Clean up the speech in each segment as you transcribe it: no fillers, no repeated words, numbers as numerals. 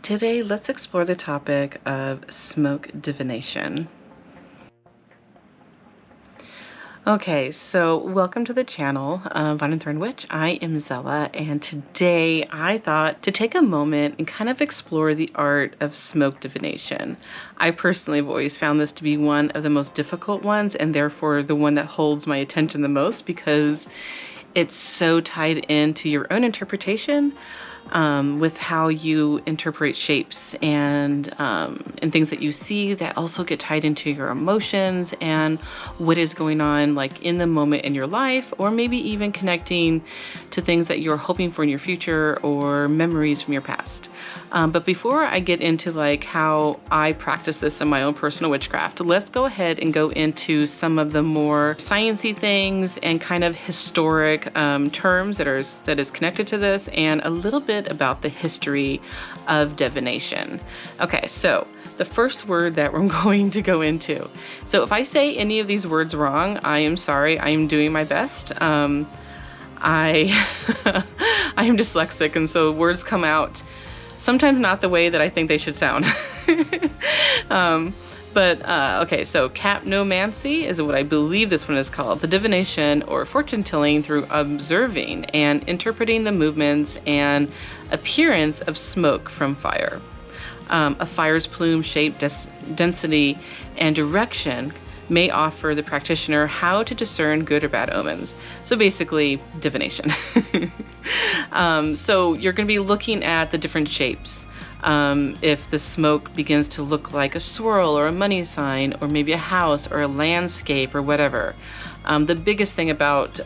Today, let's explore the topic of smoke divination. Okay, so welcome to the channel, Vine and Thorn Witch. I am Zella, and today I thought to take a moment and kind of explore the art of smoke divination. I personally have always found this to be one of the most difficult ones, and therefore the one that holds my attention the most because it's so tied into your own interpretation with how you interpret shapes and things that you see that also get tied into your emotions and what is going on like in the moment in your life, or maybe even connecting to things that you're hoping for in your future or memories from your past. But before I get into like how I practice this in my own personal witchcraft, let's go ahead and go into some of the more sciencey things and kind of historic terms that is connected to this, and a little bit about the history of divination. Okay, so the first word that we're going to go into. So if I say any of these words wrong, I am sorry. I am doing my best. I I am dyslexic, and so words come out sometimes not the way that I think they should sound. Okay, so capnomancy is what I believe this one is called. The divination or fortune telling through observing and interpreting the movements and appearance of smoke from fire. A fire's plume, shape, density, and direction may offer the practitioner how to discern good or bad omens. So basically, divination. So you're going to be looking at the different shapes. If the smoke begins to look like a swirl or a money sign or maybe a house or a landscape or whatever. The biggest thing about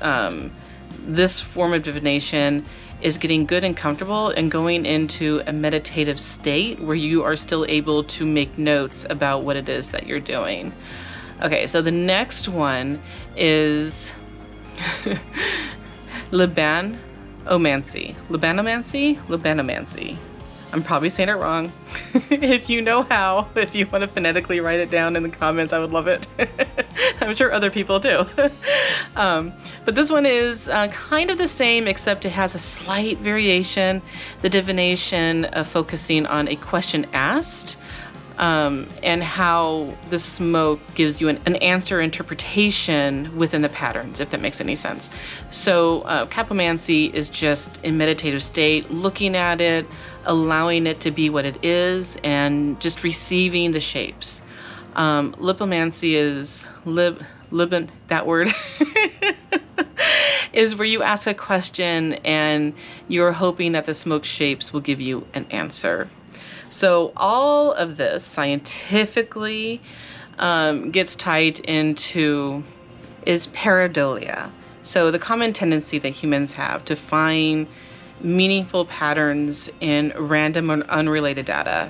this form of divination is getting good and comfortable and going into a meditative state where you are still able to make notes about what it is that you're doing. Okay, so the next one is Libanomancy. Libanomancy. I'm probably saying it wrong. If you know how, if you want to phonetically write it down in the comments, I would love it. I'm sure other people do. But this one is kind of the same, except it has a slight variation. The divination of focusing on a question asked, and how the smoke gives you an answer interpretation within the patterns, if that makes any sense. So capomancy is just in meditative state, looking at it, allowing it to be what it is, and just receiving the shapes. Lipomancy is that word is where you ask a question and you're hoping that the smoke shapes will give you an answer. So all of this scientifically gets tied into is pareidolia. So the common tendency that humans have to find meaningful patterns in random or unrelated data.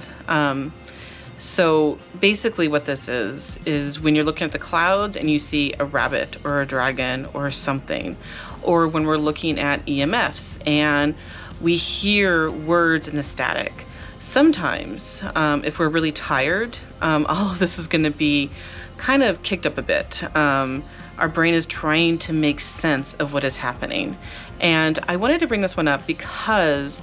So basically what this is when you're looking at the clouds and you see a rabbit or a dragon or something, or when we're looking at EMFs and we hear words in the static. Sometimes, if we're really tired, all of this is going to be kind of kicked up a bit. Our brain is trying to make sense of what is happening. And I wanted to bring this one up because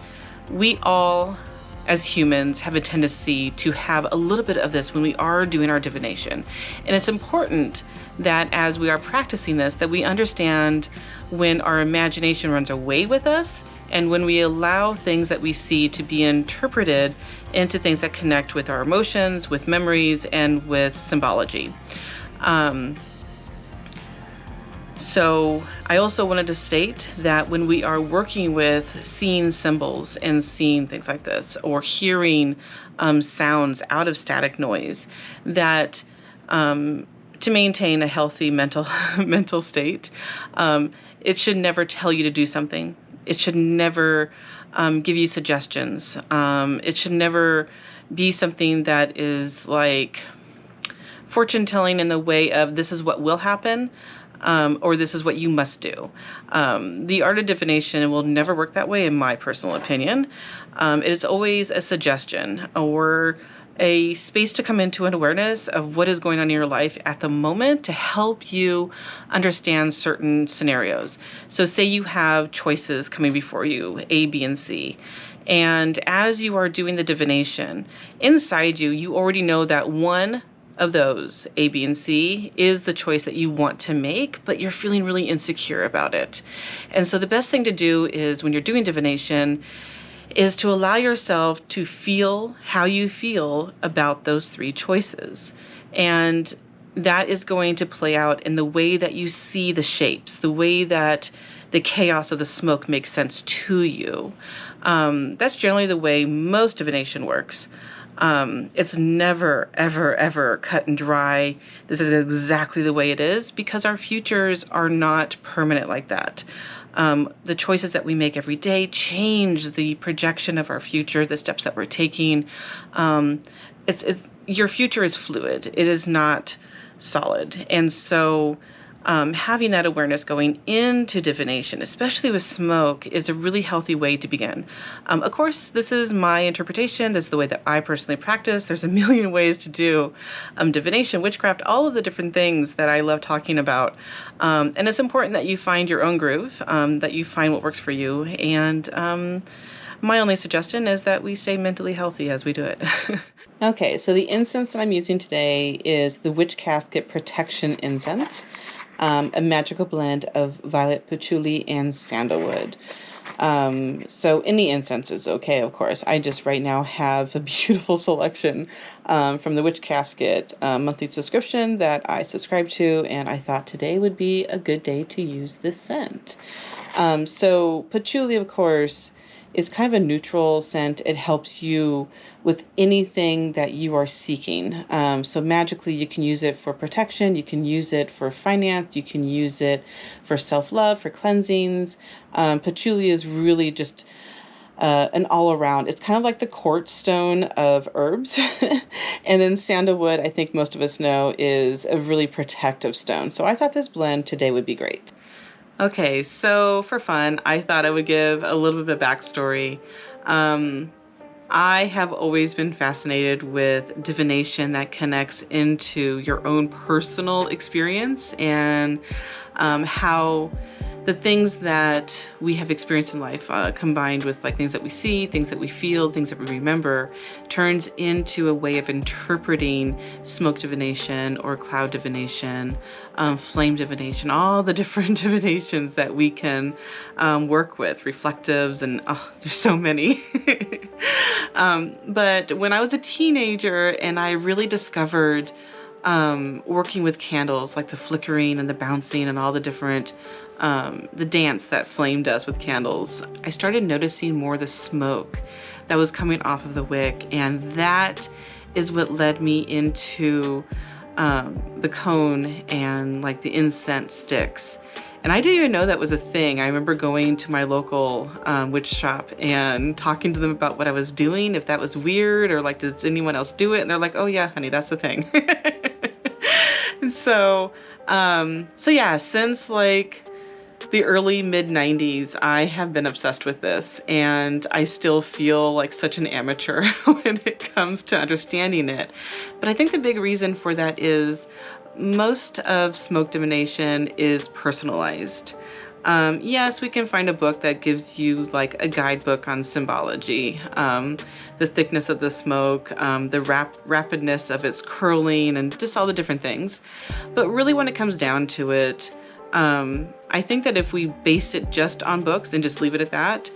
we all, as humans, have a tendency to have a little bit of this when we are doing our divination. And it's important that as we are practicing this, that we understand when our imagination runs away with us, and when we allow things that we see to be interpreted into things that connect with our emotions, with memories, and with symbology. So I also wanted to state that when we are working with seeing symbols and seeing things like this, or hearing sounds out of static noise, that to maintain a healthy mental state, it should never tell you to do something. It should never give you suggestions. It should never be something that is like fortune telling in the way of this is what will happen, or this is what you must do. The art of divination will never work that way, in my personal opinion. It is always a suggestion or a space to come into an awareness of what is going on in your life at the moment to help you understand certain scenarios. So say you have choices coming before you, A, B, and C. And as you are doing the divination, inside you, you already know that one of those, A, B, and C, is the choice that you want to make, but you're feeling really insecure about it. And so the best thing to do is when you're doing divination is to allow yourself to feel how you feel about those three choices. And that is going to play out in the way that you see the shapes, the way that the chaos of the smoke makes sense to you. That's generally the way most divination works. It's never, ever, ever cut and dry. This is exactly the way it is, because our futures are not permanent like that. The choices that we make every day change the projection of our future, the steps that we're taking. Your future is fluid. It is not solid. And so having that awareness going into divination, especially with smoke, is a really healthy way to begin. Of course, this is my interpretation. This is the way that I personally practice. There's a million ways to do divination, witchcraft, all of the different things that I love talking about. And it's important that you find your own groove, that you find what works for you. And my only suggestion is that we stay mentally healthy as we do it. Okay, so the incense that I'm using today is the Witch Casket Protection Incense. A magical blend of violet patchouli and sandalwood. So any incense is okay, of course. I just right now have a beautiful selection from the Witch Casket monthly subscription that I subscribe to, and I thought today would be a good day to use this scent. So patchouli, of course, is kind of a neutral scent. It helps you with anything that you are seeking. So magically, you can use it for protection. You can use it for finance. You can use it for self-love, for cleansings. Patchouli is really just an all-around. It's kind of like the quartz stone of herbs. And then sandalwood, I think most of us know, is a really protective stone. So I thought this blend today would be great. Okay, so for fun, I thought I would give a little bit of backstory. I have always been fascinated with divination that connects into your own personal experience and how the things that we have experienced in life, combined with like things that we see, things that we feel, things that we remember, turns into a way of interpreting smoke divination or cloud divination, flame divination, all the different divinations that we can work with, reflectives, and there's so many. But when I was a teenager and I really discovered working with candles, like the flickering and the bouncing and all the different the dance that flame does with candles, I started noticing more the smoke that was coming off of the wick, and that is what led me into the cone and like the incense sticks. And I didn't even know that was a thing. I remember going to my local witch shop and talking to them about what I was doing, if that was weird or like, does anyone else do it? And they're like, oh yeah, honey, that's the thing. And so yeah, since like the early mid 90s, I have been obsessed with this, and I still feel like such an amateur when it comes to understanding it. But I think the big reason for that is most of smoke divination is personalized. Yes, we can find a book that gives you like a guidebook on symbology, the thickness of the smoke, the rapidness of its curling, and just all the different things. But really when it comes down to it, I think that if we base it just on books and just leave it at that,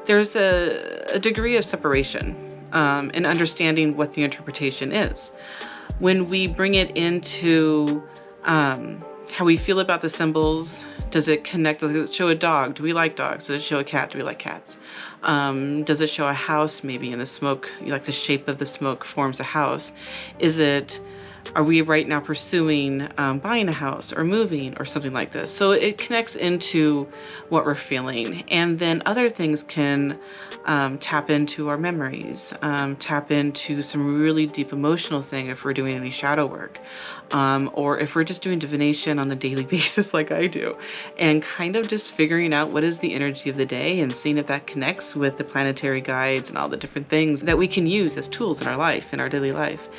there's a degree of separation in understanding what the interpretation is. When we bring it into how we feel about the symbols, does it connect? Does it show a dog? Do we like dogs? Does it show a cat? Do we like cats? Does it show a house maybe in the smoke? Like the shape of the smoke forms a house. Is it are we right now pursuing buying a house or moving or something like this? So it connects into what we're feeling. And then other things can tap into our memories, tap into some really deep emotional thing if we're doing any shadow work, or if we're just doing divination on a daily basis like I do, and kind of just figuring out what is the energy of the day and seeing if that connects with the planetary guides and all the different things that we can use as tools in our life, in our daily life.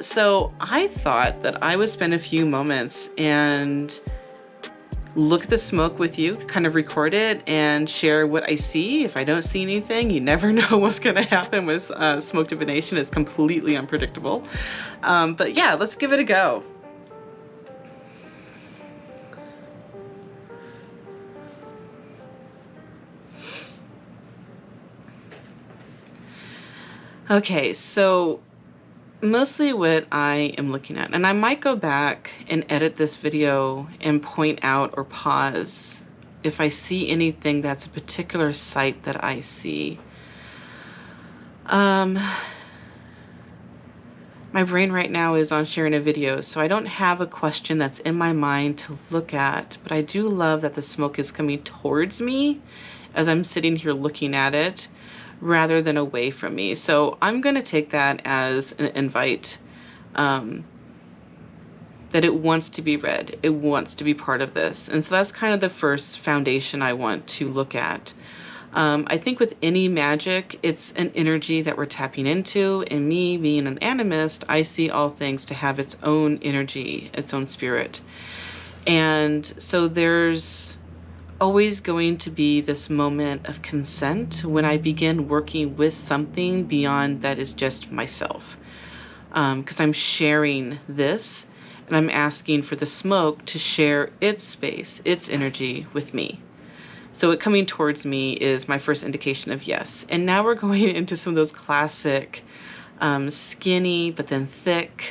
So I thought that I would spend a few moments and look at the smoke with you, kind of record it and share what I see. If I don't see anything, you never know what's going to happen with smoke divination. It's completely unpredictable. But yeah, let's give it a go. Okay, so mostly what I am looking at, and I might go back and edit this video and point out or pause if I see anything that's a particular sight that I see. My brain right now is on sharing a video, so I don't have a question that's in my mind to look at, but I do love that the smoke is coming towards me as I'm sitting here looking at it, rather than away from me. So I'm going to take that as an invite, that it wants to be read. It wants to be part of this. And so that's kind of the first foundation I want to look at. I think with any magic, it's an energy that we're tapping into. And me being an animist, I see all things to have its own energy, its own spirit. And so there's always going to be this moment of consent when I begin working with something beyond that is just myself. Because I'm sharing this and I'm asking for the smoke to share its space, its energy with me. So it coming towards me is my first indication of yes. And now we're going into some of those classic skinny, but then thick,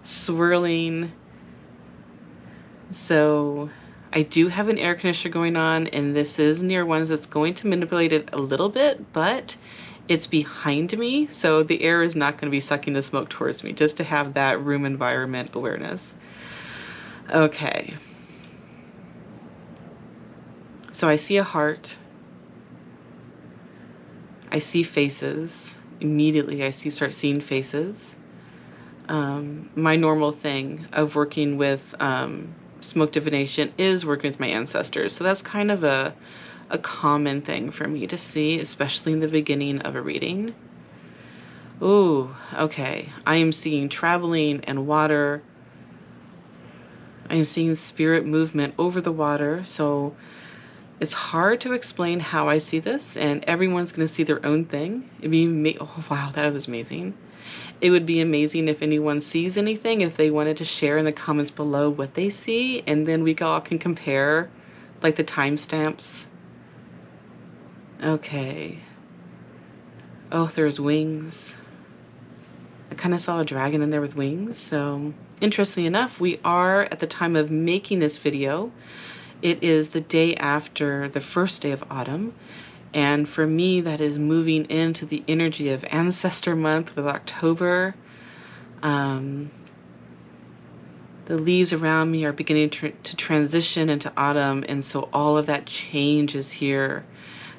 swirling. So I do have an air conditioner going on, and this is near one that's going to manipulate it a little bit, but it's behind me, so the air is not going to be sucking the smoke towards me, just to have that room environment awareness. Okay. So I see a heart. I see faces. Immediately I start seeing faces. My normal thing of working with smoke divination is working with my ancestors. So that's kind of a common thing for me to see, especially in the beginning of a reading. Ooh, okay. I am seeing traveling and water. I am seeing spirit movement over the water. So it's hard to explain how I see this, and everyone's going to see their own thing. It'd be oh wow, that was amazing. It would be amazing if anyone sees anything, if they wanted to share in the comments below what they see, and then we all can compare, like the timestamps. Okay. Oh, there's wings. I kind of saw a dragon in there with wings. So, interestingly enough, we are, at the time of making this video, it is the day after the first day of autumn. And for me, that is moving into the energy of Ancestor Month with October. The leaves around me are beginning to transition into autumn. And so all of that change is here,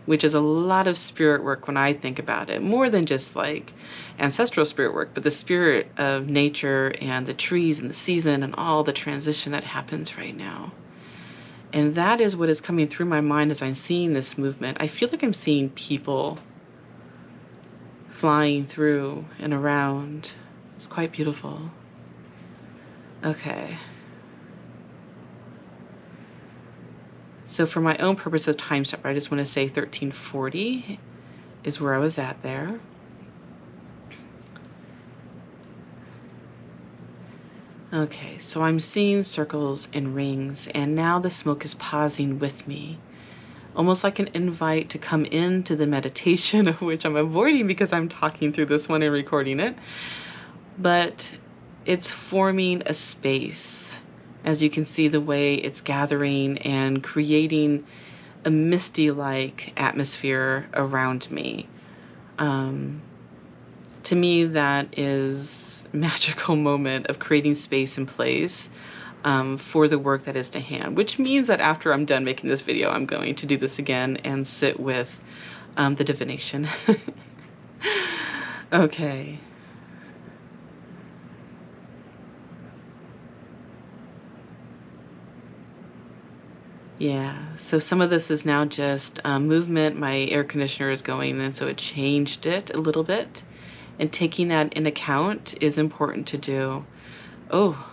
which is a lot of spirit work when I think about it. More than just like ancestral spirit work, but the spirit of nature and the trees and the season and all the transition that happens right now. And that is what is coming through my mind as I'm seeing this movement. I feel like I'm seeing people flying through and around. It's quite beautiful. Okay. So for my own purpose of time step, I just want to say 1340 is where I was at there. Okay, so I'm seeing circles and rings, and now the smoke is pausing with me. Almost like an invite to come into the meditation, of which I'm avoiding because I'm talking through this one and recording it. But it's forming a space. As you can see, the way it's gathering and creating a misty-like atmosphere around me. To me, that is magical moment of creating space and place for the work that is to hand, which means that after I'm done making this video, I'm going to do this again and sit with the divination. Okay. Yeah, so some of this is now just movement. My air conditioner is going, and so it changed it a little bit. And taking that in account is important to do. Oh,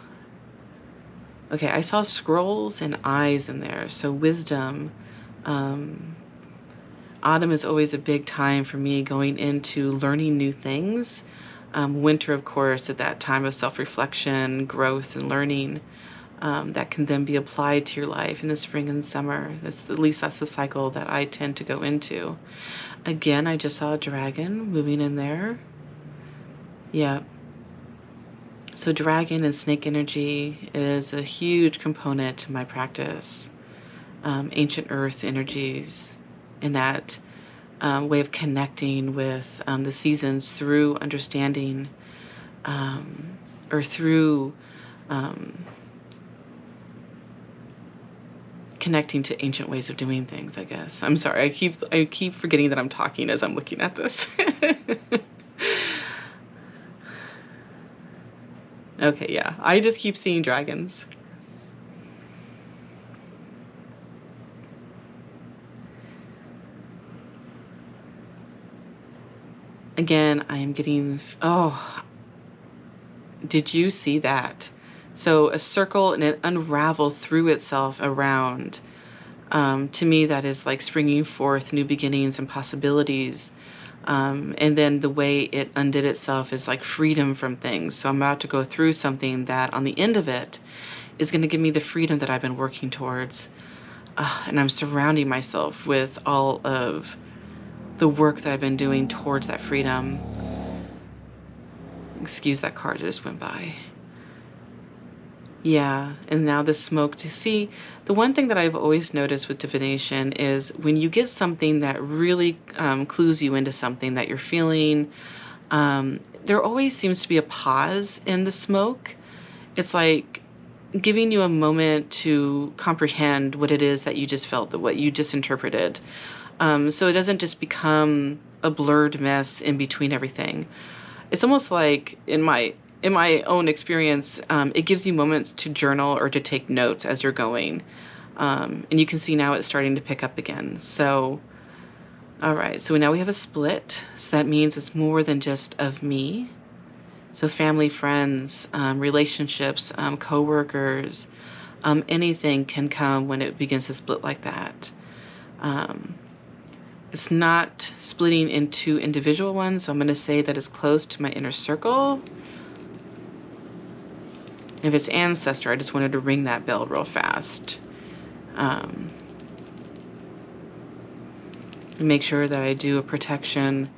okay, I saw scrolls and eyes in there. So wisdom. Autumn is always a big time for me going into learning new things. Winter, of course, at that time of self-reflection, growth, and learning. That can then be applied to your life in the spring and summer. At least that's the cycle that I tend to go into. Again, I just saw a dragon moving in there. Yeah. So dragon and snake energy is a huge component to my practice. Ancient earth energies and that way of connecting with the seasons through understanding or through connecting to ancient ways of doing things, I guess. I'm sorry, I keep forgetting that I'm talking as I'm looking at this. Okay, yeah, I just keep seeing dragons. Again, I am getting, oh, did you see that? So a circle and it unraveled through itself around. To me, that is like springing forth new beginnings and possibilities. And then the way it undid itself is like freedom from things. So I'm about to go through something that on the end of it is going to give me the freedom that I've been working towards. And I'm surrounding myself with all of the work that I've been doing towards that freedom. Excuse that car that just went by. Yeah, and now the smoke to see. The one thing that I've always noticed with divination is when you get something that really clues you into something that you're feeling, there always seems to be a pause in the smoke. It's like giving you a moment to comprehend what it is that you just felt, what you just interpreted. So it doesn't just become a blurred mess in between everything. It's almost like in my own experience, it gives you moments to journal or to take notes as you're going. And you can see now it's starting to pick up again. So, all right, so now we have a split. So that means it's more than just of me. So family, friends, relationships, co-workers, anything can come when it begins to split like that. It's not splitting into individual ones, so I'm going to say that it's close to my inner circle. If it's ancestor, I just wanted to ring that bell real fast. Make sure that I do a protection,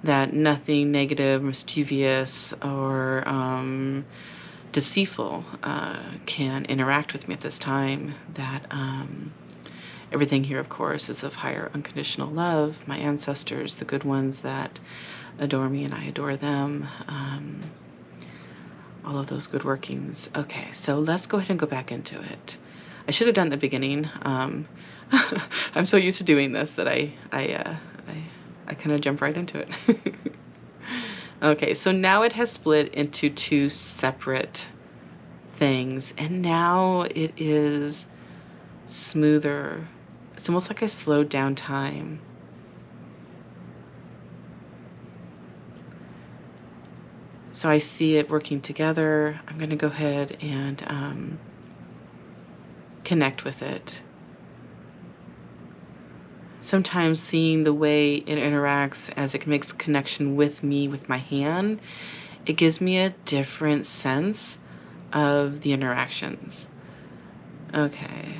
that nothing negative, mischievous, or deceitful can interact with me at this time. That everything here, of course, is of higher unconditional love. My ancestors, the good ones that adore me and I adore them. All of those good workings. Okay, so let's go ahead and go back into it. I should have done the beginning. I'm so used to doing this that I kind of jump right into it. Okay, so now it has split into two separate things, and now it is smoother. It's almost like I slowed down time. So I see it working together. I'm going to go ahead and connect with it. Sometimes seeing the way it interacts as it makes connection with me, with my hand, it gives me a different sense of the interactions. Okay.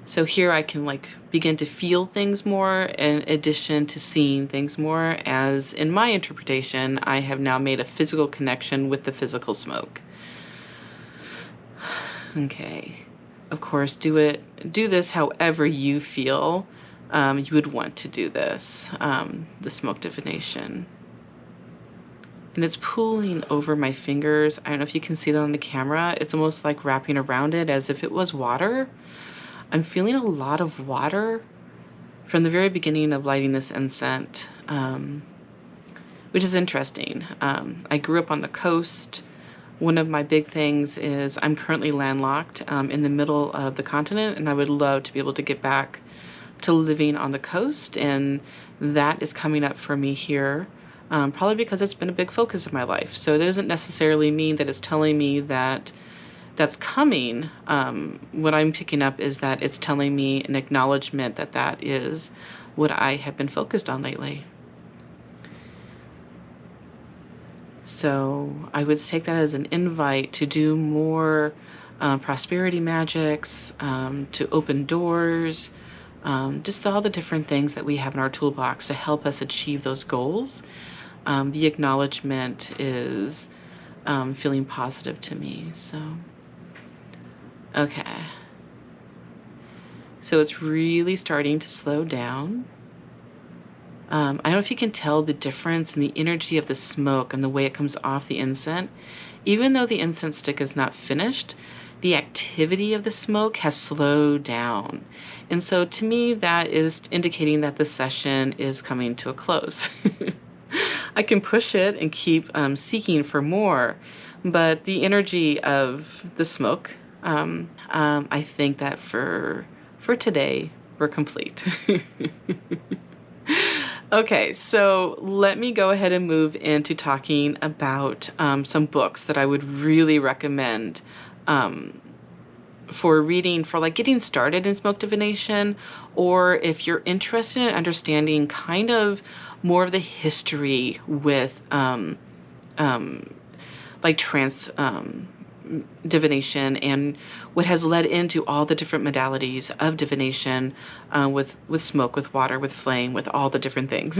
So here I can like begin to feel things more in addition to seeing things more, as in my interpretation, I have now made a physical connection with the physical smoke. Okay. Of course, do this however you feel you would want to do this, the smoke divination. and it's pooling over my fingers. I don't know if you can see that on the camera. It's almost like wrapping around it as if it was water. I'm feeling a lot of water from the very beginning of lighting this incense, which is interesting. I grew up on the coast. One of my big things is I'm currently landlocked in the middle of the continent, and I would love to be able to get back to living on the coast, and that is coming up for me here, probably because it's been a big focus of my life. So it doesn't necessarily mean that it's telling me that that's coming. What I'm picking up is that it's telling me an acknowledgement that that is what I have been focused on lately. So I would take that as an invite to do more prosperity magics, to open doors, just all the different things that we have in our toolbox to help us achieve those goals. The acknowledgement is feeling positive to me. So, okay. So it's really starting to slow down. I don't know if you can tell the difference in the energy of the smoke and the way it comes off the incense. Even though the incense stick is not finished, the activity of the smoke has slowed down. And so to me, that is indicating that the session is coming to a close. I can push it and keep seeking for more, but the energy of the smoke, I think that for today, we're complete. Okay, so let me go ahead and move into talking about some books that I would really recommend for reading, for like getting started in smoke divination, or if you're interested in understanding kind of more of the history with like trance divination and what has led into all the different modalities of divination, with smoke, with water, with flame, with all the different things.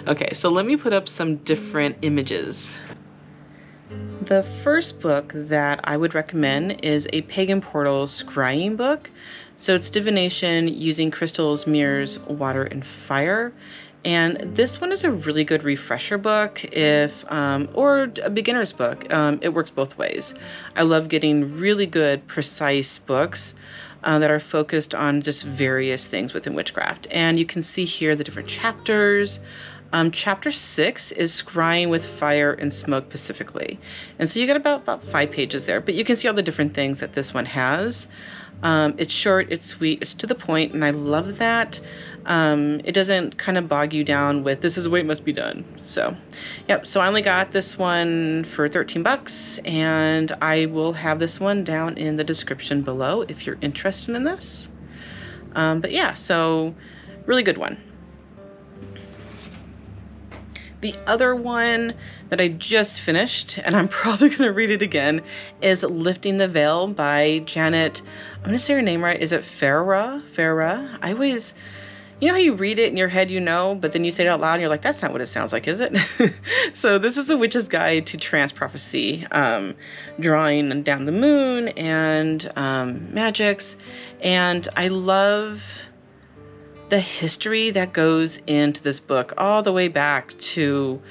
Okay, so let me put up some different images. The first book that I would recommend is a Pagan Portal Scrying book. So it's divination using crystals, mirrors, water, and fire. And this one is a really good refresher book, or a beginner's book. It works both ways. I love getting really good, precise books that are focused on just various things within witchcraft. And you can see here the different chapters. Chapter 6 is Scrying with fire and smoke specifically. And so you get about 5 pages there, but you can see all the different things that this one has. It's short, it's sweet, it's to the point, and I love that. It doesn't kind of bog you down with, this is the way it must be done. So, yep, so I only got this one for $13, and I will have this one down in the description below if you're interested in this. But yeah, so really good one. The other one that I just finished, and I'm probably going to read it again, is Lifting the Veil by Janet. I'm going to say her name right. Is it Farah? I always, you know how you read it in your head, you know, but then you say it out loud and you're like, that's not what it sounds like, is it? So this is the Witch's Guide to Trance-Prophesy, drawing down the moon and magics. And I love the history that goes into this book all the way back to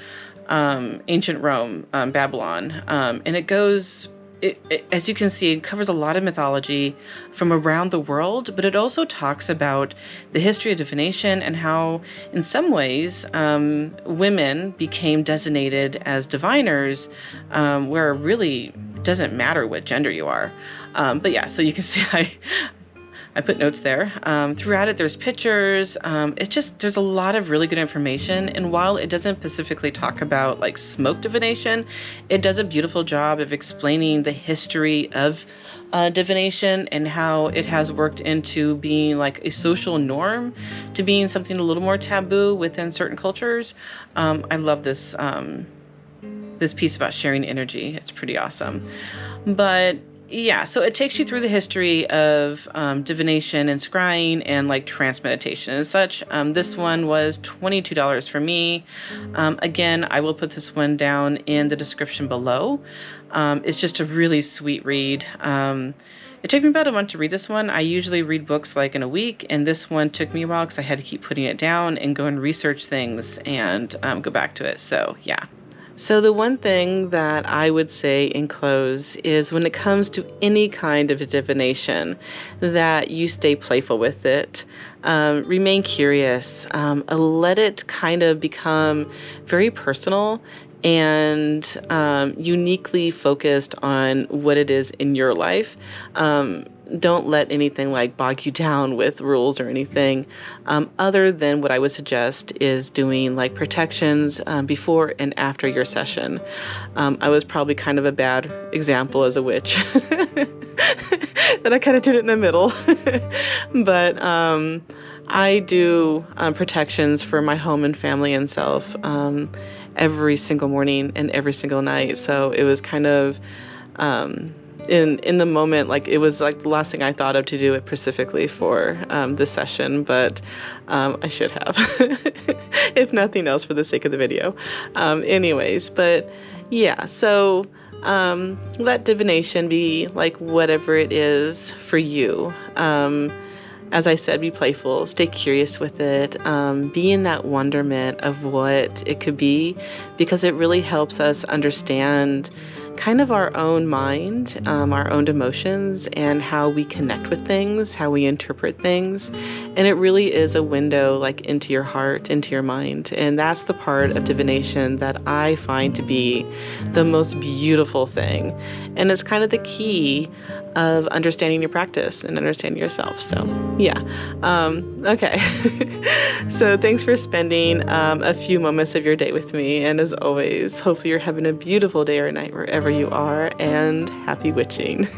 ancient Rome, Babylon. And it goes, as you can see, it covers a lot of mythology from around the world, but it also talks about the history of divination and how, in some ways, women became designated as diviners, where it really doesn't matter what gender you are. But yeah, so you can see I put notes there. Throughout it, there's pictures. It's just, there's a lot of really good information. And while it doesn't specifically talk about like smoke divination, it does a beautiful job of explaining the history of divination and how it has worked into being like a social norm to being something a little more taboo within certain cultures. I love this, this piece about sharing energy. It's pretty awesome. But yeah, so it takes you through the history of divination and scrying and like trance meditation and such. This one was $22 for me. Again, I will put this one down in the description below. It's just a really sweet read. It took me about a month to read this one. I usually read books like in a week, and this one took me a while because I had to keep putting it down and go and research things and go back to it. So yeah. So the one thing that I would say in close is when it comes to any kind of divination, that you stay playful with it. Remain curious. Let it kind of become very personal and uniquely focused on what it is in your life. Don't let anything like bog you down with rules or anything. Other than what I would suggest is doing like protections before and after your session. I was probably kind of a bad example as a witch. That I kind of did it in the middle. But I do protections for my home and family and self every single morning and every single night. So it was kind of in the moment, like it was like the last thing I thought of to do it specifically for this session, but I should have, if nothing else, for the sake of the video. Anyways, but yeah, so let divination be like whatever it is for you. As I said, be playful, stay curious with it, be in that wonderment of what it could be, because it really helps us understand kind of our own mind, our own emotions, and how we connect with things, how we interpret things. And it really is a window like into your heart, into your mind. And that's the part of divination that I find to be the most beautiful thing. And it's kind of the key of understanding your practice and understanding yourself. So yeah. Okay. So thanks for spending a few moments of your day with me. And as always, hopefully you're having a beautiful day or night wherever you are, and happy witching.